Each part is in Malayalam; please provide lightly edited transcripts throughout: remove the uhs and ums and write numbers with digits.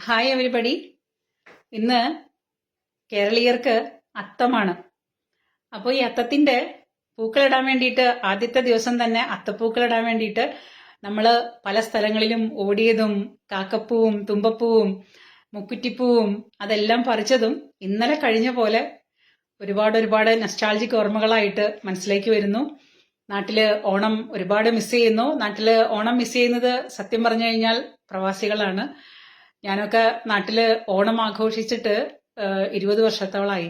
Hi everybody. ഇന്ന് കേരളീയർക്ക് അത്തമാണ്. അപ്പോൾ ഈ അത്തത്തിന്റെ പൂക്കളിടാൻ വേണ്ടിയിട്ട് ആദ്യത്തെ ദിവസം തന്നെ അത്തപ്പൂക്കളിടാൻ വേണ്ടിയിട്ട് നമ്മൾ പല സ്ഥലങ്ങളിലും ഓടിയതും കാക്കപ്പൂവും തുമ്പപ്പൂവും മുക്കുറ്റിപ്പൂവും അതെല്ലാം പറിച്ചതും ഇന്നലെ കഴിഞ്ഞ പോലെ ഒരുപാട് നൊസ്റ്റാൾജിക് ഓർമ്മകളായിട്ട് മനസ്സിലേക്ക് വരുന്നു. നാട്ടില് ഓണം ഒരുപാട് മിസ് ചെയ്യുന്നു. നാട്ടില് ഓണം മിസ് ചെയ്യുന്നത് സത്യം പറഞ്ഞു കഴിഞ്ഞാൽ പ്രവാസികളാണ്. ഞാനൊക്കെ നാട്ടില് ഓണം ആഘോഷിച്ചിട്ട് 20 വർഷത്തോളായി.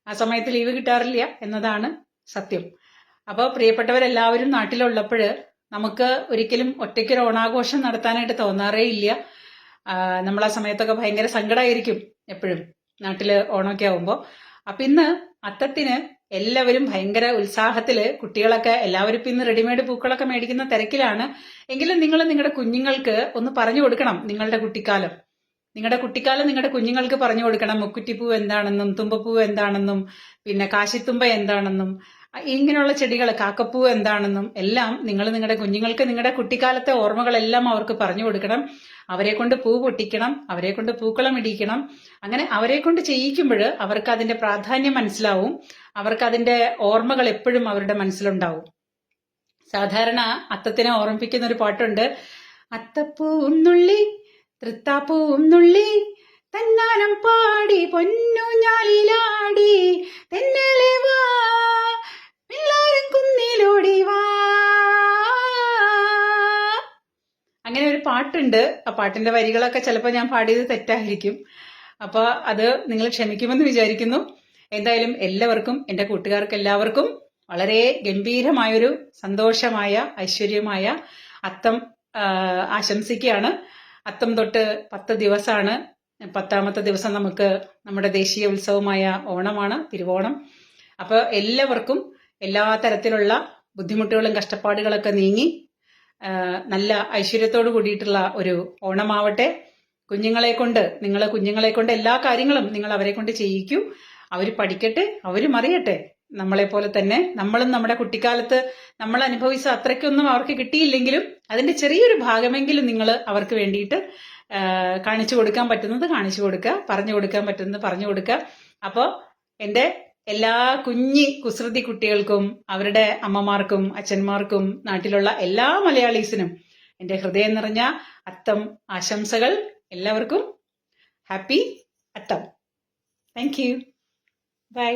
ആ സമയത്ത് ലീവ് കിട്ടാറില്ല എന്നതാണ് സത്യം. അപ്പോൾ പ്രിയപ്പെട്ടവരെല്ലാവരും നാട്ടിലുള്ളപ്പോൾ നമുക്ക് ഒരിക്കലും ഒറ്റയ്ക്കൊരു ഓണാഘോഷം നടത്താനായിട്ട് തോന്നാറേ ഇല്ല. നമ്മൾ ആ സമയത്തൊക്കെ ഭയങ്കര സങ്കടമായിരിക്കും എപ്പോഴും നാട്ടില് ഓണമൊക്കെ ആവുമ്പോൾ. അപ്പൊ ഇന്ന് അത്തത്തിന് എല്ലാവരും ഭയങ്കര ഉത്സാഹത്തില്, കുട്ടികളൊക്കെ എല്ലാവരും ഇപ്പൊ ഇന്ന് റെഡിമെയ്ഡ് പൂക്കളൊക്കെ മേടിക്കുന്ന തിരക്കിലാണ്. എങ്കിലും നിങ്ങൾ നിങ്ങളുടെ കുഞ്ഞുങ്ങൾക്ക് ഒന്ന് പറഞ്ഞു കൊടുക്കണം. നിങ്ങളുടെ കുട്ടിക്കാലം നിങ്ങളുടെ കുഞ്ഞുങ്ങൾക്ക് പറഞ്ഞു കൊടുക്കണം. മുക്കുറ്റിപ്പൂ എന്താണെന്നും തുമ്പപ്പൂ എന്താണെന്നും പിന്നെ കാശിത്തുമ്പ എന്താണെന്നും ഇങ്ങനെയുള്ള ചെടികൾ കാക്കപ്പൂ എന്താണെന്നും എല്ലാം നിങ്ങൾ നിങ്ങളുടെ കുഞ്ഞുങ്ങൾക്ക് നിങ്ങളുടെ കുട്ടിക്കാലത്തെ ഓർമ്മകളെല്ലാം അവർക്ക് പറഞ്ഞു കൊടുക്കണം. അവരെ കൊണ്ട് പൂ പൊട്ടിക്കണം, അവരെ കൊണ്ട് പൂക്കളം ഇടിക്കണം. അങ്ങനെ അവരെ കൊണ്ട് ചെയ്യിക്കുമ്പോൾ അവർക്ക് അതിന്റെ പ്രാധാന്യം മനസ്സിലാവും. അവർക്ക് അതിന്റെ ഓർമ്മകൾ എപ്പോഴും അവരുടെ മനസ്സിലുണ്ടാവും. സാധാരണ അത്തത്തിനെ ഓർമ്മിപ്പിക്കുന്ന ഒരു പാട്ടുണ്ട്. അത്തപ്പൂന്നുള്ളി തൃത്താപ്പൂന്നുള്ളി തന്നാനം പാടി പൊന്നൂഞ്ഞാലിലാടി തെന്നലെ വാ പിള്ളാരും കുന്നിലോടി വാ. അങ്ങനെ ഒരു പാട്ടുണ്ട്. ആ പാട്ടിന്റെ വരികളൊക്കെ ചിലപ്പോൾ ഞാൻ പാടിയത് തെറ്റായിരിക്കും. അപ്പൊ അത് നിങ്ങൾ ക്ഷമിക്കുമെന്ന് വിചാരിക്കുന്നു. എന്തായാലും എല്ലാവർക്കും, എൻ്റെ കൂട്ടുകാർക്ക് എല്ലാവർക്കും വളരെ ഗംഭീരമായൊരു സന്തോഷമായ ഐശ്വര്യമായ അത്തം ആശംസിക്കുകയാണ്. അത്തം തൊട്ട് 10 ദിവസമാണ്. 10ാമത്തെ ദിവസം നമുക്ക് നമ്മുടെ ദേശീയ ഉത്സവമായ ഓണമാണ്, തിരുവോണം. അപ്പോൾ എല്ലാവർക്കും എല്ലാ തരത്തിലുള്ള ബുദ്ധിമുട്ടുകളും കഷ്ടപ്പാടുകളൊക്കെ നീങ്ങി നല്ല ഐശ്വര്യത്തോട് കൂടിയിട്ടുള്ള ഒരു ഓണമാവട്ടെ. കുഞ്ഞുങ്ങളെ കൊണ്ട് എല്ലാ കാര്യങ്ങളും നിങ്ങൾ അവരെ കൊണ്ട് ചെയ്യിക്കൂ. അവർ പഠിക്കട്ടെ, അവരും അറിയട്ടെ. നമ്മളെ പോലെ തന്നെ നമ്മളും നമ്മുടെ കുട്ടിക്കാലത്ത് നമ്മൾ അനുഭവിച്ച അത്രയ്ക്കൊന്നും അവർക്ക് കിട്ടിയില്ലെങ്കിലും അതിന്റെ ചെറിയൊരു ഭാഗമെങ്കിലും നിങ്ങൾ അവർക്ക് വേണ്ടിയിട്ട് കാണിച്ചു കൊടുക്കാൻ പറ്റുന്നത് കാണിച്ചു കൊടുക്കുക, പറഞ്ഞു കൊടുക്കാൻ പറ്റുന്നത് പറഞ്ഞു കൊടുക്കുക. അപ്പോൾ എൻ്റെ എല്ലാ കുസൃതി കുട്ടികൾക്കും അവരുടെ അമ്മമാർക്കും അച്ഛന്മാർക്കും നാട്ടിലുള്ള എല്ലാ മലയാളീസിനും എൻ്റെ ഹൃദയം നിറഞ്ഞ അത്തം ആശംസകൾ. എല്ലാവർക്കും happy Atham. Thank you. By.